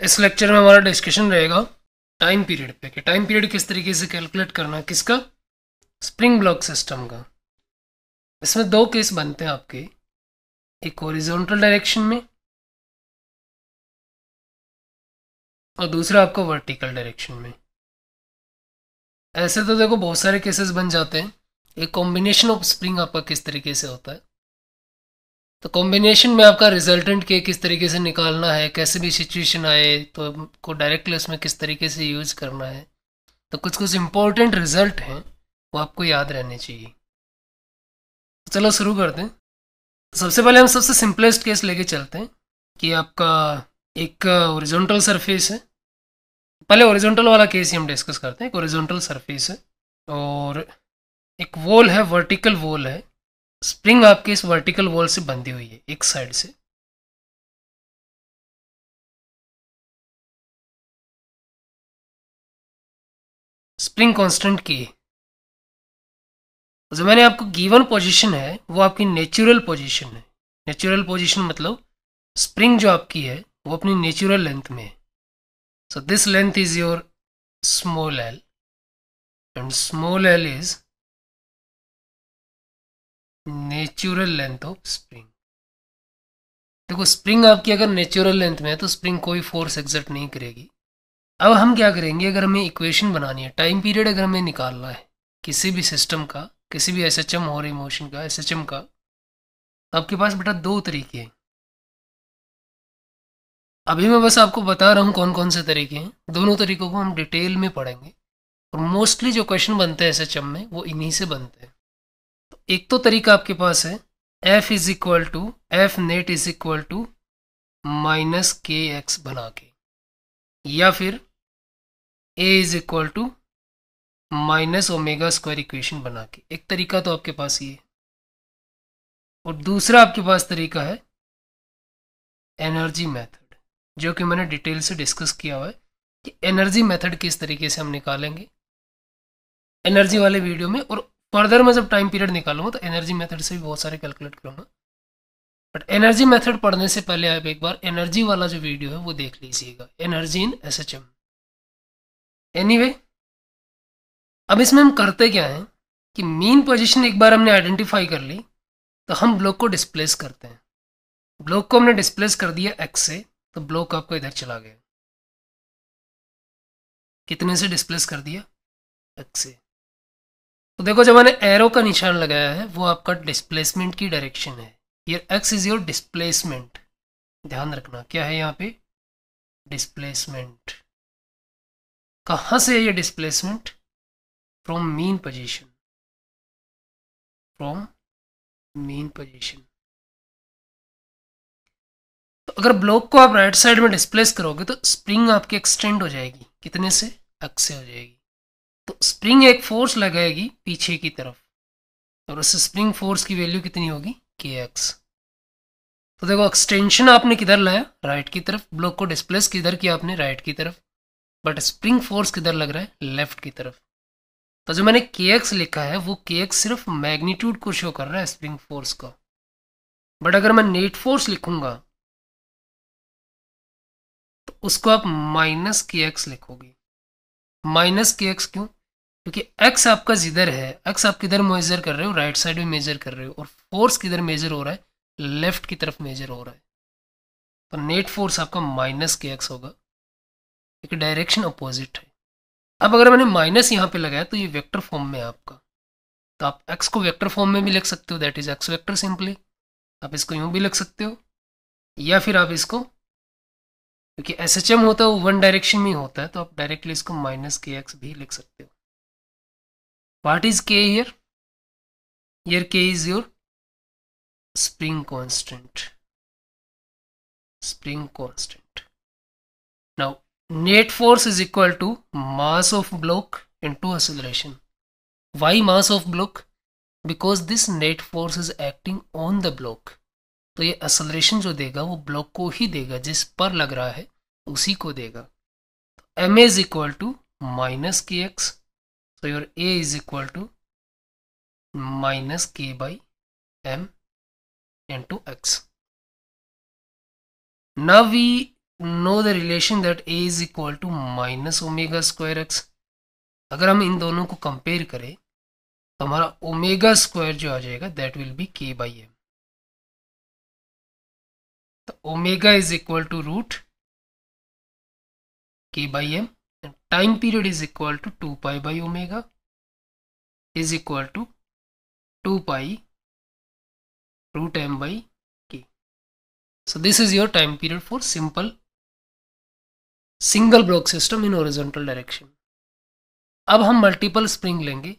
इस लेक्चर में हमारा डिस्कशन रहेगा टाइम पीरियड पे कि टाइम पीरियड किस तरीके से कैलकुलेट करना है, किसका, स्प्रिंग ब्लॉक सिस्टम का। इसमें दो केस बनते हैं आपके, एक हॉरिजॉन्टल डायरेक्शन में और दूसरा आपका वर्टिकल डायरेक्शन में। ऐसे तो देखो बहुत सारे केसेस बन जाते हैं। एक कॉम्बिनेशन ऑफ स्प्रिंग आपका किस तरीके से होता है, तो कॉम्बिनेशन में आपका रिजल्टेंट के किस तरीके से निकालना है, कैसे भी सिचुएशन आए तो को डायरेक्टली उसमें किस तरीके से यूज़ करना है। तो कुछ कुछ इंपॉर्टेंट रिजल्ट हैं वो आपको याद रहने चाहिए। तो चलो शुरू करते हैं। सबसे पहले हम सबसे सिंपलेस्ट केस लेके चलते हैं कि आपका एक हॉरिजॉन्टल सरफेस है। पहले हॉरिजॉन्टल वाला केस ही हम डिस्कस करते हैं। एक हॉरिजॉन्टल सरफेस है और एक वॉल है, वर्टिकल वॉल है। स्प्रिंग आपके इस वर्टिकल वॉल से बंधी हुई है एक साइड से। स्प्रिंग कांस्टेंट की है। जो मैंने आपको गिवन पोजीशन है वो आपकी नेचुरल पोजीशन है। नेचुरल पोजीशन मतलब स्प्रिंग जो आपकी है वो अपनी नेचुरल लेंथ में है। So this length is your small L and small L is natural length of spring. देखो स्प्रिंग आपकी अगर नेचुरल लेंथ में है तो स्प्रिंग कोई फोर्स एक्सर्ट नहीं करेगी। अब हम क्या करेंगे, अगर हमें इक्वेशन बनानी है, टाइम पीरियड अगर हमें निकालना है किसी भी सिस्टम का, किसी भी एसएचएम और इमोशन का, एसएचएम का, तो आपके पास बेटा दो तरीके हैं। अभी मैं बस आपको बता रहा हूँ कौन कौन से तरीके हैं। दोनों तरीकों को हम डिटेल में पढ़ेंगे और मोस्टली जो क्वेश्चन बनते हैं एसएचएम में वो इन्हीं से बनते हैं। तो एक तो तरीका आपके पास है F is equal to F net is equal to minus के एक्स बना के, या फिर a is equal to minus omega square equation बना के। एक तरीका तो आपके पास ये है और दूसरा आपके पास तरीका है एनर्जी मेथड, जो कि मैंने डिटेल से डिस्कस किया हुआ है कि एनर्जी मेथड किस तरीके से हम निकालेंगे एनर्जी वाले वीडियो में। और फर्दर मैं जब टाइम पीरियड निकालूंगा तो एनर्जी मेथड से भी बहुत सारे कैलकुलेट करूंगा। बट एनर्जी मेथड पढ़ने से पहले आप एक बार एनर्जी वाला जो वीडियो है वो देख लीजिएगा, एनर्जी इन एसएचएम। एनीवे, अब इसमें हम करते क्या है कि मीन पोजीशन एक बार हमने आइडेंटिफाई कर ली तो हम ब्लॉक को डिस्प्लेस करते हैं। ब्लॉक को हमने डिस्प्लेस कर दिया एक्स से, तो ब्लॉक आपको इधर चला गया। कितने से डिस्प्लेस कर दिया? एक्स से। तो देखो जब मैंने एरो का निशान लगाया है वो आपका डिस्प्लेसमेंट की डायरेक्शन है। ये एक्स इज योर डिस्प्लेसमेंट। ध्यान रखना क्या है यहाँ पे, डिस्प्लेसमेंट। कहाँ से है ये displacement? From mean position, from mean position. तो अगर ब्लॉक को आप राइट साइड में डिस्प्लेस करोगे तो स्प्रिंग आपकी एक्सटेंड हो जाएगी। कितने से? एक्स से हो जाएगी। तो स्प्रिंग एक फोर्स लगाएगी पीछे की तरफ और उस स्प्रिंग फोर्स की वैल्यू कितनी होगी? के एक्स। तो देखो एक्सटेंशन आपने किधर लाया? राइट की तरफ। ब्लॉक को डिस्प्लेस किधर किया आपने? राइट की तरफ। बट स्प्रिंग फोर्स किधर लग रहा है? लेफ्ट की तरफ। तो जो मैंने के एक्स लिखा है वो के एक्स सिर्फ मैग्नीट्यूड को शो कर रहा है स्प्रिंग फोर्स का। बट अगर मैं नेट फोर्स लिखूंगा तो उसको आप माइनस के एक्स लिखोगे। माइनस के एक्स क्यों? क्योंकि एक्स आपका जिधर है, एक्स आप किधर मेजर कर रहे हो? राइट साइड में मेजर कर रहे हो। और फोर्स किधर मेजर हो रहा है? लेफ्ट की तरफ मेजर हो रहा है। तो नेट फोर्स आपका माइनस के एक्स होगा क्योंकि डायरेक्शन अपोजिट है। अब अगर मैंने माइनस यहाँ पे लगाया तो ये वेक्टर फॉर्म में है आपका, तो आप एक्स को वेक्टर फॉर्म में भी लिख सकते हो, that is x vector simply. आप इसको यूँ भी लिख सकते हो, या फिर आप इसको, क्योंकि एस एच एम होता है वो वन डायरेक्शन में होता है, तो आप डायरेक्टली इसको माइनस के एक्स भी लिख सकते हो। व्हाट इज के हियर? हियर के is your spring constant. Spring constant. Now net force is equal to mass of block into acceleration. Why mass of block? Because this net force is acting on the block. तो ये acceleration जो देगा वो block को ही देगा, जिस पर लग रहा है उसी को देगा। m is equal to minus kx. So your a is equal to minus k by m into x. Now we know the relation that a is equal to minus omega square x. अगर हम इन दोनों को compare करें तो हमारा omega square जो आ जाएगा that will be K by M. तो omega is equal to root K by M, time period is equal to 2 pi by omega is equal to 2 pi root M by K. So this is your time period for simple single block system in horizontal direction. अब हम multiple spring लेंगे,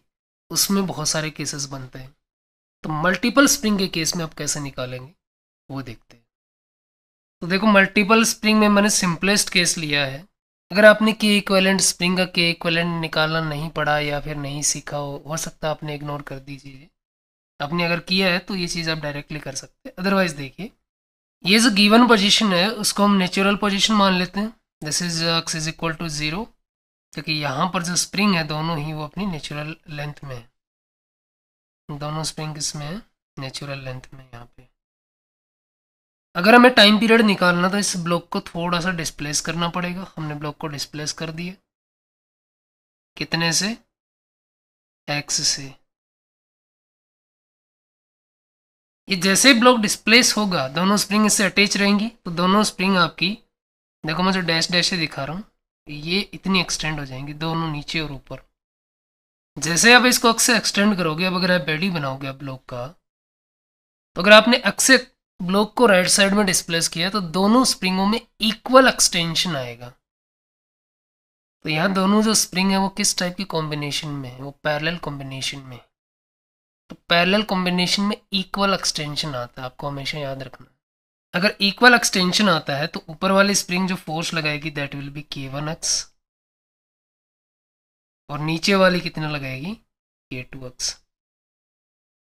उसमें बहुत सारे cases बनते हैं। तो multiple spring के केस में आप कैसे निकालेंगे वो देखते हैं। तो देखो मल्टीपल स्प्रिंग में मैंने सिंपलेस्ट केस लिया है। अगर आपने के इक्विवेलेंट स्प्रिंग का के इक्विवेलेंट निकालना नहीं पड़ा या फिर नहीं सीखा हो सकता है आपने इग्नोर कर दीजिए। आपने अगर किया है तो ये चीज़ आप डायरेक्टली कर सकते हैं। अदरवाइज देखिए, ये जो गिवन पोजीशन है उसको हम नेचुरल पोजीशन मान लेते हैं। This is x is equal to 0, क्योंकि यहाँ पर जो स्प्रिंग है दोनों ही वो अपनी नेचुरल लेंथ में है। दोनों स्प्रिंग इसमें है नेचुरल लेंथ में यहाँ पे। अगर हमें टाइम पीरियड निकालना तो इस ब्लॉक को थोड़ा सा डिस्प्लेस करना पड़ेगा। हमने ब्लॉक को डिस्प्लेस कर दिया, कितने से, एक्स से। ये जैसे ब्लॉक डिस्प्लेस होगा दोनों स्प्रिंग इससे अटैच रहेंगी, तो दोनों स्प्रिंग आपकी, देखो मैं जो डैश डैश से दिखा रहा हूँ, ये इतनी एक्सटेंड हो जाएंगी दोनों नीचे और ऊपर। जैसे आप इसको अक्स से एक्सटेंड करोगे, अब अगर आप बॉडी बनाओगे ब्लॉक का, तो अगर आपने अक्स से ब्लॉक को राइट साइड में डिस्प्लेस किया तो दोनों स्प्रिंगों में इक्वल एक्सटेंशन आएगा। तो यहाँ दोनों जो स्प्रिंग है वो किस टाइप की कॉम्बिनेशन में है, वो पैरेलल कॉम्बिनेशन में। तो पैरेलल कॉम्बिनेशन में इक्वल एक्सटेंशन आता है, आपको हमेशा याद रखना। अगर इक्वल एक्सटेंशन आता है तो ऊपर वाली स्प्रिंग जो फोर्स लगाएगी दैट विल बी k1x, और नीचे वाली कितना लगाएगी, k2x।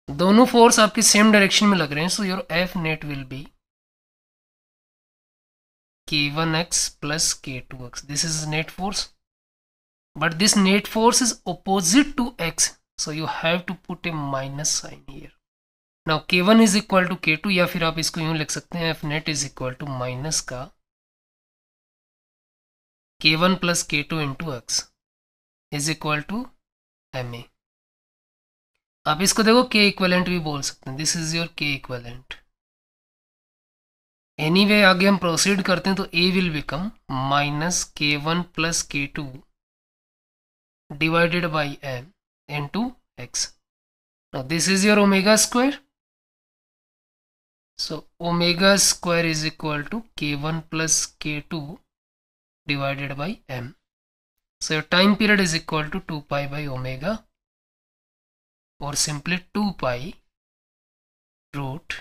दोनों फोर्स आपके सेम डायरेक्शन में लग रहे हैं, so your F net will be k1x plus k2x. This is net force, but this net force is opposite to x, so you have to put a minus sign here. Now k1 is equal to k2, या फिर आप इसको यूं लिख सकते हैं f net is equal to minus का k1 plus k2 into x is equal to ma। आप इसको देखो k इक्विवेलेंट भी बोल सकते हैं, this is your k equivalent. Anyway आगे हम प्रोसीड करते हैं तो a will become minus k1 plus k2 divided by m into x। Now this is your omega square, so omega square is equal to k1 plus k2 divided by m. So your time period is equal to 2 pi by omega, or simply 2 pi root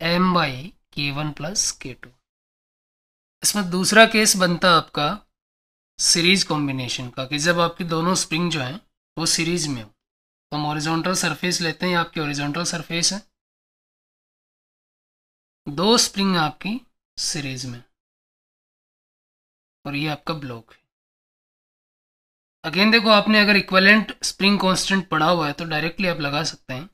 m by k1 plus k2। इसमें दूसरा case बनता है आपका series combination का, कि जब आपकी दोनों स्प्रिंग जो हैं वो सीरीज में हो। तो हम हॉरिजॉन्टल सरफेस लेते हैं, आपकी हॉरिजॉन्टल सरफेस है, दो स्प्रिंग आपकी सीरीज में, और ये आपका ब्लॉक है। अगेन देखो, आपने अगर इक्विवेलेंट स्प्रिंग कांस्टेंट पढ़ा हुआ है तो डायरेक्टली आप लगा सकते हैं,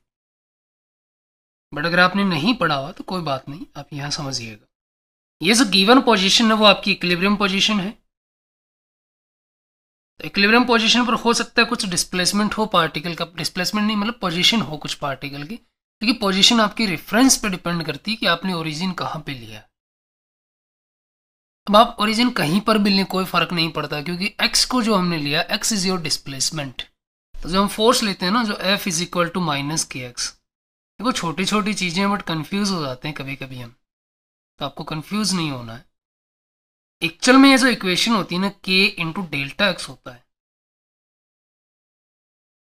बट अगर आपने नहीं पढ़ा हुआ तो कोई बात नहीं, आप यहाँ समझिएगा। ये जो गिवन पोजीशन है वो आपकी इक्विलिब्रियम पोजीशन है। तो इक्विलिब्रियम पोजीशन पर हो सकता है कुछ डिस्प्लेसमेंट हो पार्टिकल का, डिस्प्लेसमेंट नहीं मतलब पोजीशन हो कुछ पार्टिकल की, क्योंकि पोजीशन आपकी रेफरेंस पे डिपेंड करती है कि आपने ओरिजिन कहाँ पे लिया। अब आप ओरिजिन कहीं पर भी लें कोई फर्क नहीं पड़ता, क्योंकि x को जो हमने लिया, x इज योर डिस्प्लेसमेंट। तो जब हम फोर्स लेते हैं ना, जो f is equal to minus के एक्स, देखो छोटी छोटी चीज़ें हैं बट कन्फ्यूज़ हो जाते हैं कभी कभी हम, तो आपको कन्फ्यूज़ नहीं होना है। एक्चुअल में ये जो इक्वेशन होती है ना, k इंटू डेल्टा एक्स होता है।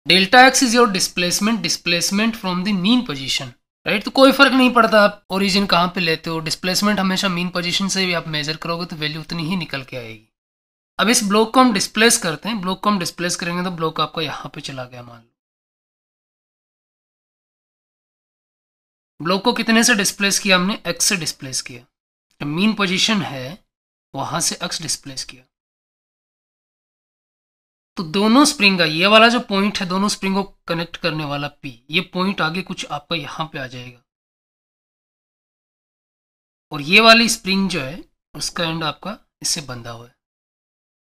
Delta x is your displacement from the mean position, right. तो कोई फर्क नहीं पड़ता आप ओरिजिन कहाँ पे लेते हो, डिस्प्लेसमेंट हमेशा मीन पोजीशन से भी आप मेजर करोगे तो वैल्यू उतनी ही निकल के आएगी। अब इस ब्लॉक को हम डिस्प्लेस करते हैं, ब्लॉक को हम डिस्प्लेस करेंगे तो ब्लॉक आपका यहाँ पे चला गया। मान लो ब्लॉक को कितने से डिस्प्लेस किया हमने, एक्स से डिस्प्लेस किया। तो मीन पोजीशन है वहां से एक्स डिस्प्लेस किया, तो दोनों स्प्रिंग का ये वाला जो पॉइंट है, दोनों स्प्रिंग को कनेक्ट करने वाला P, ये पॉइंट आगे कुछ आपका यहाँ पे आ जाएगा, और ये वाली स्प्रिंग जो है उसका एंड आपका इससे बंधा हुआ है।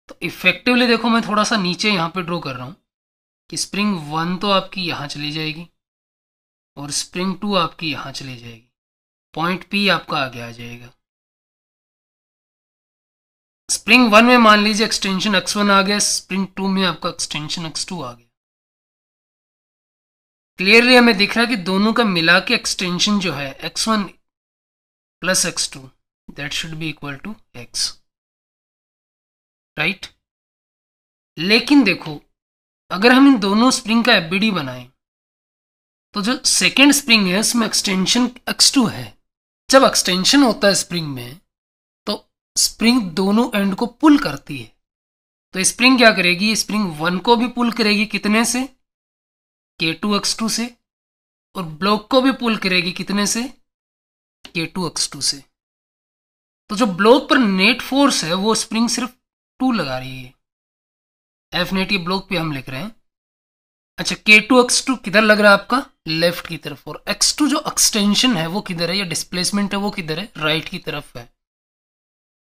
तो इफेक्टिवली देखो मैं थोड़ा सा नीचे यहाँ पे ड्रॉ कर रहा हूँ कि स्प्रिंग 1 तो आपकी यहाँ चली जाएगी और स्प्रिंग 2 आपकी यहाँ चली जाएगी, पॉइंट P आपका आगे आ जाएगा। स्प्रिंग 1 में मान लीजिए एक्सटेंशन x1 आ गया, स्प्रिंग 2 में आपका एक्सटेंशन x2 आ गया। क्लियरली हमें दिख रहा है कि दोनों का मिला के एक्सटेंशन जो है x1 plus x2 that should be equal to x, right. लेकिन देखो अगर हम इन दोनों स्प्रिंग का एफबीडी बनाएं तो जो सेकेंड स्प्रिंग है उसमें एक्सटेंशन x2 है। जब एक्सटेंशन होता है स्प्रिंग में तो स्प्रिंग दोनों एंड को पुल करती है। तो स्प्रिंग क्या करेगी, स्प्रिंग 1 को भी पुल करेगी कितने से, K2x2 से, और ब्लॉक को भी पुल करेगी कितने से, K2x2 से। तो जो ब्लॉक पर नेट फोर्स है वो स्प्रिंग सिर्फ 2 लगा रही है, एफ नेट ये ब्लॉक पे हम लिख रहे हैं। अच्छा K2x2 किधर लग रहा है आपका, लेफ्ट की तरफ, और x2 जो एक्सटेंशन है वो किधर है, या डिस्प्लेसमेंट है वो किधर है, राइट की तरफ है।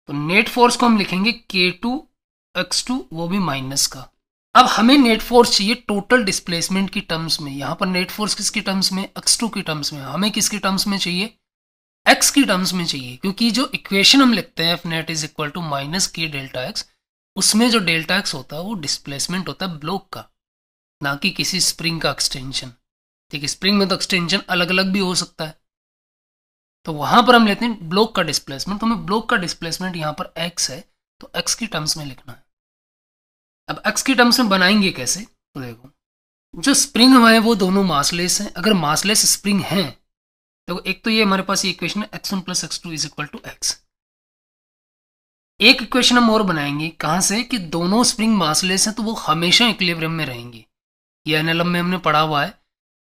तो नेट फोर्स को हम लिखेंगे K2x2 वो भी माइनस का। अब हमें नेट फोर्स चाहिए टोटल डिस्प्लेसमेंट की टर्म्स में। यहां पर नेट फोर्स किसकी टर्म्स में, x2 की टर्म्स में। हमें किसकी टर्म्स में चाहिए, x की टर्म्स में चाहिए, क्योंकि जो इक्वेशन हम लिखते हैं f net is equal to minus K delta x, उसमें जो डेल्टा x होता है वो डिस्प्लेसमेंट होता है ब्लॉक का, ना कि किसी स्प्रिंग का एक्सटेंशन। ठीक है, स्प्रिंग में तो एक्सटेंशन अलग अलग भी हो सकता है, तो वहां पर हम लेते हैं ब्लॉक का डिस्प्लेसमेंट। तो हमें ब्लॉक का डिस्प्लेसमेंट यहाँ पर x है तो x की टर्म्स में लिखना है। अब x की टर्म्स में बनाएंगे कैसे, तो देखो जो स्प्रिंग है वो दोनों मासलेस हैं। अगर मासलेस स्प्रिंग है तो एक तो ये हमारे पास ये इक्वेशन है x1 plus x2 is equal to x। एक इक्वेशन हम और बनाएंगे, कहाँ से, कि दोनों स्प्रिंग मासलेस हैं तो वो हमेशा इक्विलिब्रियम में रहेंगे। ये एनएलएम में हमने पढ़ा हुआ है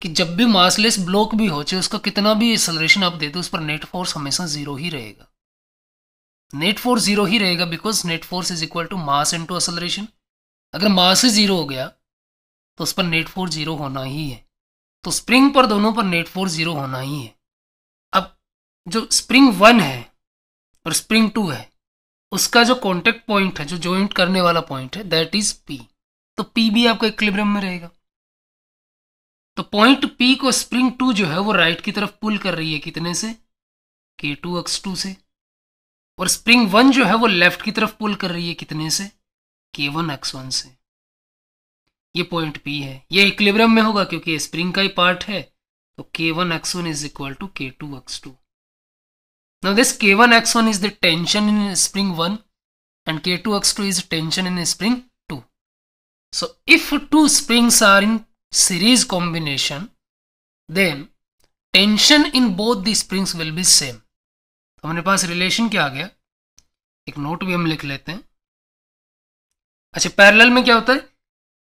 कि जब भी मासलेस ब्लॉक भी हो चाहे उसका कितना भी एक्सेलरेशन आप दे दो उस पर नेट फोर्स हमेशा जीरो ही रहेगा। नेट फोर्स जीरो ही रहेगा because net force is equal to mass into acceleration. अगर मास ही जीरो हो गया तो उस पर नेट फोर्स जीरो होना ही है। तो स्प्रिंग पर दोनों पर नेट फोर्स जीरो होना ही है। अब जो स्प्रिंग 1 है और स्प्रिंग 2 है उसका जो कॉन्टेक्ट पॉइंट है, जो जॉइंट करने वाला पॉइंट है, दैट इज P। तो P भी आपका इक्विलिब्रियम में रहेगा। तो पॉइंट P को स्प्रिंग 2 जो है वो राइट की तरफ पुल कर रही है कितने से, K2x2 से, और स्प्रिंग 1 जो है वो लेफ्ट की तरफ पुल कर रही है कितने से, K1x1 से। ये पॉइंट P है, ये इक्विलिब्रियम में होगा क्योंकि ये स्प्रिंग का ही पार्ट है। तो K1x1 is equal to K2x2। Now this K1x1 is the tension in spring 1 and K2x2 is tension in spring 2. So if two springs are in series combination then tension in both the springs will be same. तो हमारे पास relation क्या आ गया, एक note भी हम लिख लेते हैं। अच्छा पैरेलल में क्या होता है,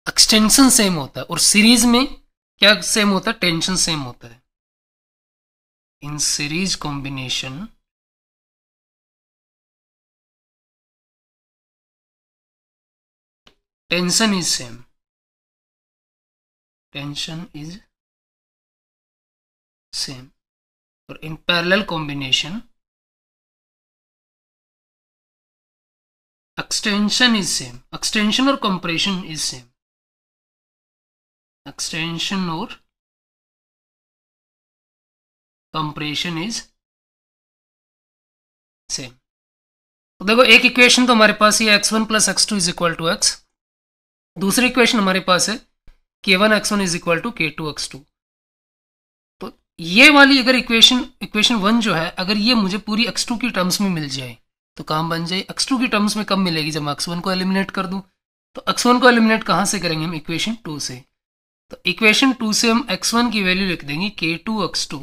एक्सटेंशन सेम होता है, और सीरीज में क्या सेम होता है, टेंशन सेम होता है। In series combination tension is same, tension is same, और in parallel combination extension is same, extension और compression is same, extension और compression is same। तो देखो एक इक्वेशन तो हमारे पास ये x1 plus x2 is equal to x, दूसरी इक्वेशन हमारे पास है K1x1 is equal to K2x2। तो ये वाली अगर इक्वेशन 1 जो है अगर ये मुझे पूरी x2 की टर्म्स में मिल जाए तो काम बन जाए। x2 की टर्म्स में कब मिलेगी, जब मैं x1 को एलिमिनेट कर दूं। तो x1 को एलिमिनेट कहाँ से करेंगे हम, इक्वेशन 2 से। तो इक्वेशन 2 से हम x1 की वैल्यू लिख देंगे K2x2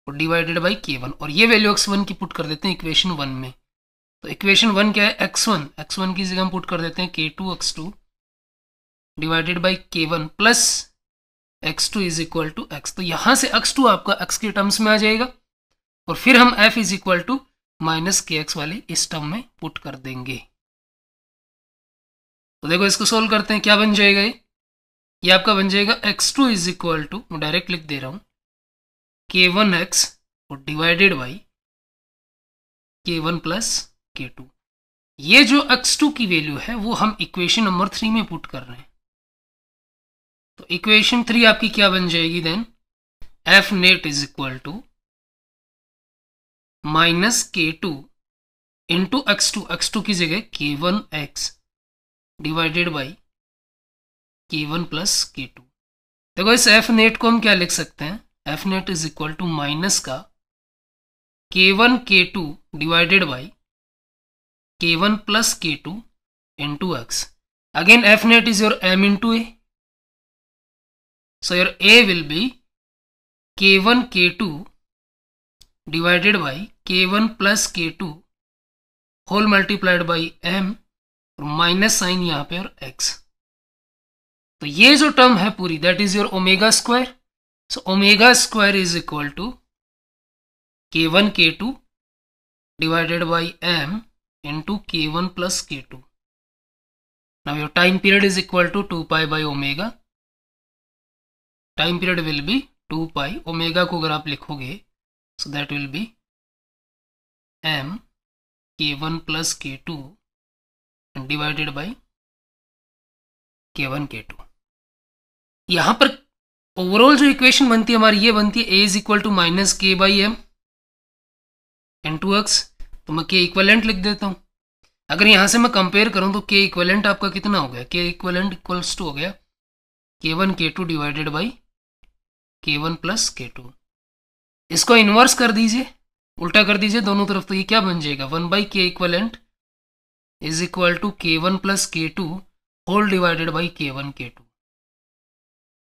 और डिवाइडेड बाई K1, और ये वैल्यू x1 की पुट कर देते हैं इक्वेशन 1 में। तो इक्वेशन 1 क्या है, x1 की जगह हम पुट कर देते हैं K2x2 divided by K1 plus x2 is equal to x। तो यहां से x2 आपका x के टर्म्स में आ जाएगा, और फिर हम f is equal to minus kx वाली इस टर्म में पुट कर देंगे। तो देखो इसको सोल्व करते हैं, क्या बन जाएगा ये आपका बन जाएगा x2 इज इक्वल टू, मैं डायरेक्ट लिख दे रहा हूं, K1x और divided by K1 plus K2। ये जो x2 की वैल्यू है वो हम इक्वेशन नंबर 3 में पुट कर रहे हैं। तो इक्वेशन 3 आपकी क्या बन जाएगी then, f net is equal to minus K2 into x2 की जगह K1x divided by K1 plus K2। देखो इस एफ नेट को हम क्या लिख सकते हैं, f net is equal to minus का K1 K2 divided by K1 plus K2 into x. Again f net is your m into a. So your a will be K1 K2 divided by K1 plus K2 whole multiplied by m और minus sign यहाँ पे और x। तो ये जो term है पूरी that is your omega square. So omega square is equal to K1 K2 divided by m into K1 plus K2. Now your time period is equal to 2 pi by omega. Time period will be 2 pi. Omega को अगर आप लिखोगे so that will be m K1 plus K2 divided by K1 K2। यहाँ पर overall जो equation बनती है हमारी ये बनती है a is equal to minus k by m into x. तो मैं के इक्वलेंट लिख देता हूँ। अगर यहाँ से मैं कंपेयर करूँ तो के इक्वलेंट आपका कितना हो गया, के इक्वलेंट इक्वल्स टू हो गया K1 K2 divided by K1 plus K2। इसको इन्वर्स कर दीजिए, उल्टा कर दीजिए दोनों तरफ, तो ये क्या बन जाएगा 1 by k equivalent is equal to K1 plus K2 whole divided by K1 K2।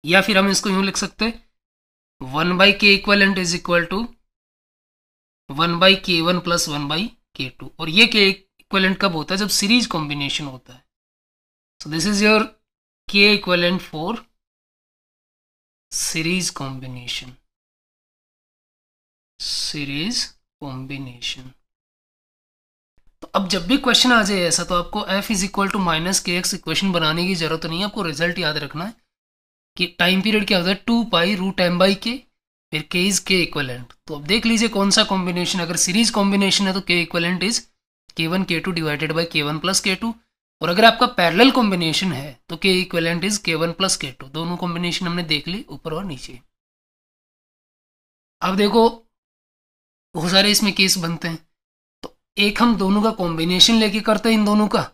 या फिर हम इसको यूँ लिख सकते हैं 1 by k equivalent is equal to 1 by K1 plus 1 by K2। और ये के इक्वलेंट कब होता है, जब सीरीज कॉम्बिनेशन होता है। सो दिस इज योर के equivalent for series combination, series combination. तो अब जब भी क्वेश्चन आ जाए ऐसा तो आपको f is equal to minus के एक्स इक्वेशन बनाने की जरूरत नहीं है। आपको रिजल्ट याद रखना है कि टाइम पीरियड क्या होता है 2 पाई रूट एम बाई के, फिर के इज के इक्वलेंट। तो अब देख लीजिए कौन सा कॉम्बिनेशन, अगर सीरीज कॉम्बिनेशन है तो के equivalent is K1 K2 divided by K1 plus K2। और अगर आपका पैरेलल कॉम्बिनेशन है तो के equivalent is K1 plus K2। दोनों कॉम्बिनेशन हमने देख ली ऊपर और नीचे। अब देखो बहुत सारे इसमें केस बनते हैं, तो एक हम दोनों का कॉम्बिनेशन लेके करते हैं इन दोनों का,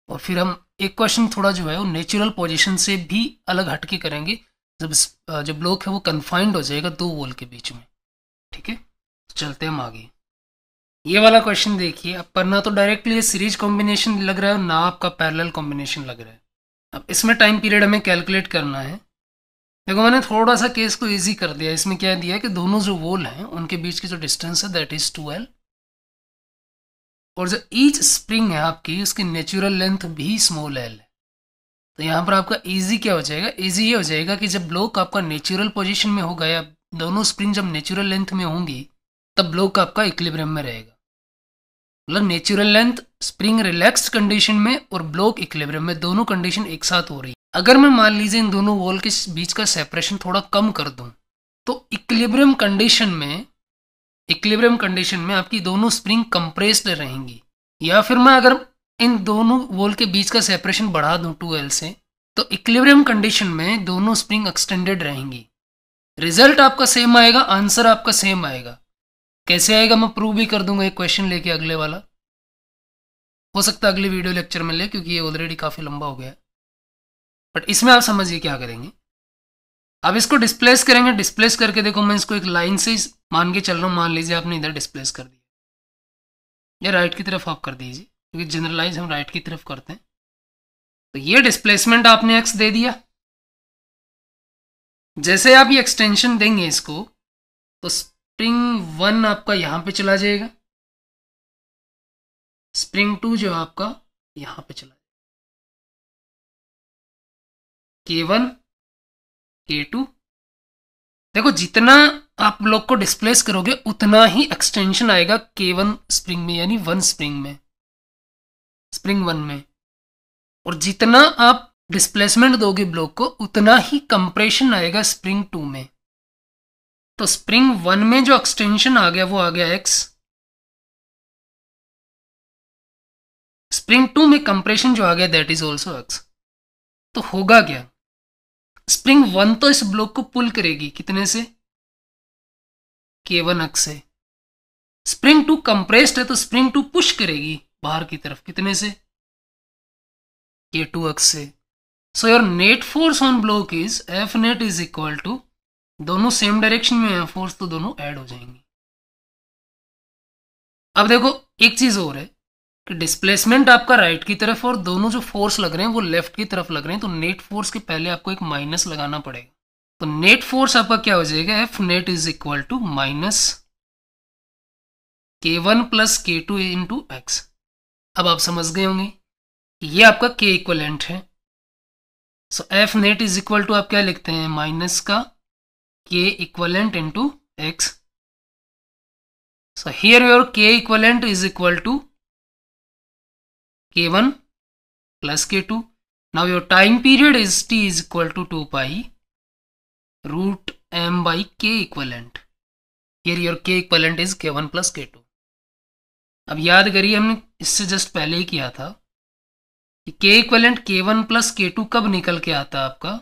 और फिर हम एक क्वेश्चन थोड़ा जो है वो नेचुरल पोजीशन से भी अलग हटके करेंगे जब ब्लॉक है वो कन्फाइंड हो जाएगा 2 वॉल के बीच में। ठीक है, तो चलते हैं हम आगे। ये वाला क्वेश्चन देखिए, अब पर ना तो डायरेक्टली सीरीज कॉम्बिनेशन लग रहा है ना आपका पैरेलल कॉम्बिनेशन लग रहा है। अब इसमें टाइम पीरियड हमें कैलकुलेट करना है। देखो मैंने थोड़ा सा केस को इजी कर दिया। इसमें क्या दिया है कि दोनों जो वॉल हैं उनके बीच की जो डिस्टेंस है दैट इज 2L, और जो ईच स्प्रिंग है आपकी उसकी नेचुरल लेंथ भी स्मॉल l है। तो यहाँ पर आपका इजी क्या हो जाएगा, इजी ये हो जाएगा कि जब ब्लॉक आपका नेचुरल पोजीशन में होगा या दोनों स्प्रिंग जब नेचुरल लेंथ में होंगी तब ब्लॉक आपका इक्विलिब्रियम में रहेगा। मतलब natural length spring relaxed condition में और ब्लॉक इक्विलिब्रियम में, दोनों कंडीशन एक साथ हो रही है। अगर मैं मान लीजिए इन दोनों वॉल के बीच का सेपरेशन थोड़ा कम कर दूं तो इक्विलिब्रियम कंडीशन में आपकी दोनों स्प्रिंग कंप्रेस्ड रहेंगी। या फिर मैं अगर इन दोनों वॉल के बीच का सेपरेशन बढ़ा दूं 2L से तो इक्विलिब्रियम कंडीशन में दोनों स्प्रिंग एक्सटेंडेड रहेंगी। रिजल्ट आपका सेम आएगा, आंसर आपका सेम आएगा। कैसे आएगा मैं प्रूव भी कर दूंगा एक क्वेश्चन लेके अगले वाला। हो सकता है अगले वीडियो लेक्चर में ले, क्योंकि ये ऑलरेडी काफ़ी लंबा हो गया है। बट इसमें आप समझिए क्या करेंगे। अब इसको डिस्प्लेस करेंगे। डिस्प्लेस करके देखो मैं इसको एक लाइन से मान के चल रहा हूँ। मान लीजिए आपने इधर डिस्प्लेस कर दिया, या राइट की तरफ आप कर दीजिए, क्योंकि जनरलाइज हम राइट की तरफ करते हैं। तो ये डिस्प्लेसमेंट आपने एक्स दे दिया। जैसे आप ये एक्सटेंशन देंगे इसको तो स्प्रिंग 1 आपका यहां पे चला जाएगा, स्प्रिंग 2 जो आपका यहां पे चला जाएगा, K1 K2। देखो जितना आप ब्लॉक को डिस्प्लेस करोगे उतना ही एक्सटेंशन आएगा K1 स्प्रिंग में, यानी 1 स्प्रिंग में, स्प्रिंग 1 में। और जितना आप डिस्प्लेसमेंट दोगे ब्लॉक को उतना ही कंप्रेशन आएगा स्प्रिंग 2 में। तो स्प्रिंग 1 में जो एक्सटेंशन आ गया वो आ गया x, स्प्रिंग 2 में कंप्रेशन जो आ गया दैट इज ऑल्सो एक्स। तो होगा क्या, स्प्रिंग 1 तो इस ब्लॉक को पुल करेगी कितने से, K1 एक्स से। स्प्रिंग 2 कंप्रेस्ड है तो स्प्रिंग 2 पुश करेगी बाहर की तरफ कितने से, K2 एक्स से। So your net force on block is F net is equal to, दोनों सेम डायरेक्शन में है फोर्स तो दोनों ऐड हो जाएंगी। अब देखो एक चीज और है कि डिस्प्लेसमेंट आपका राइट की तरफ और दोनों जो फोर्स लग रहे हैं वो लेफ्ट की तरफ लग रहे हैं, तो नेट फोर्स के पहले आपको एक माइनस लगाना पड़ेगा। तो नेट फोर्स आपका क्या हो जाएगा, F net is equal to minus K1 plus K2 into x. अब आप समझ गए होंगे कि ये आपका K इक्वलेंट है। So F net is equal to आप क्या लिखते हैं, माइनस का K equivalent into x. So here your K equivalent is equal to K1 plus K2. Now your time period is T is equal to 2 pi root m by K equivalent. Here your K equivalent is K1 plus K2. अब याद करिए हमने इससे just पहले ही किया था कि K equivalent K1 plus K2 कब निकल के आता है आपका,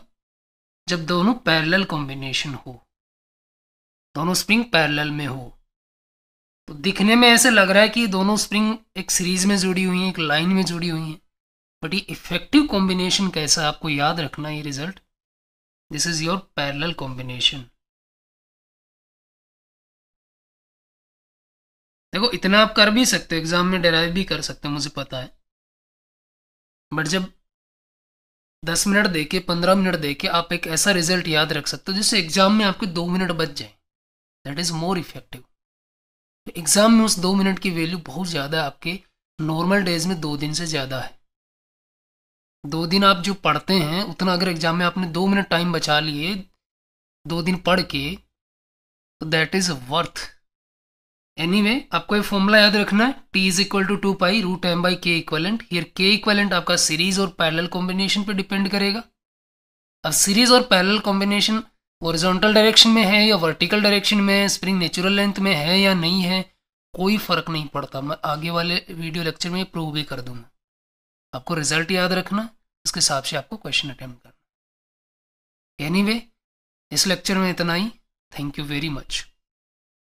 जब दोनों पैरेलल कॉम्बिनेशन हो, दोनों स्प्रिंग पैरेलल में हो। तो दिखने में ऐसे लग रहा है कि दोनों स्प्रिंग एक सीरीज में जुड़ी हुई हैं, एक लाइन में जुड़ी हुई हैं, बट ये इफेक्टिव कॉम्बिनेशन कैसा है आपको याद रखना ये result, this is your parallel combination. देखो इतना आप कर भी सकते हो, एग्जाम में डेराइव भी कर सकते हो, मुझे पता है, बट जब 10 मिनट देके 15 मिनट देके आप एक ऐसा रिजल्ट याद रख सकते हो जिससे एग्जाम में आपके 2 मिनट बच जाए, that is more effective. Exam में उस 2 मिनट की वैल्यू बहुत ज़्यादा है, आपके नॉर्मल डेज में 2 दिन से ज़्यादा है। 2 दिन आप जो पढ़ते हैं उतना अगर एग्जाम में आपने 2 मिनट टाइम बचा लिए 2 दिन पढ़ के, तो दैट इज वर्थ। एनीवे आपको ये फॉर्मूला याद रखना है, T is equal to 2 pi root M by k equivalent. Here k equivalent आपका सीरीज और पैरेलल कॉम्बिनेशन पे डिपेंड करेगा। अब सीरीज और पैरेलल कॉम्बिनेशन हॉरिजॉन्टल डायरेक्शन में है या वर्टिकल डायरेक्शन में है, स्प्रिंग नेचुरल लेंथ में है या नहीं है, कोई फर्क नहीं पड़ता। मैं आगे वाले वीडियो लेक्चर में प्रूव भी कर दूंगा। आपको रिजल्ट याद रखना, उसके हिसाब से आपको क्वेश्चन अटेम्प्ट करना। एनीवे इस लेक्चर में इतना ही। Thank you very much.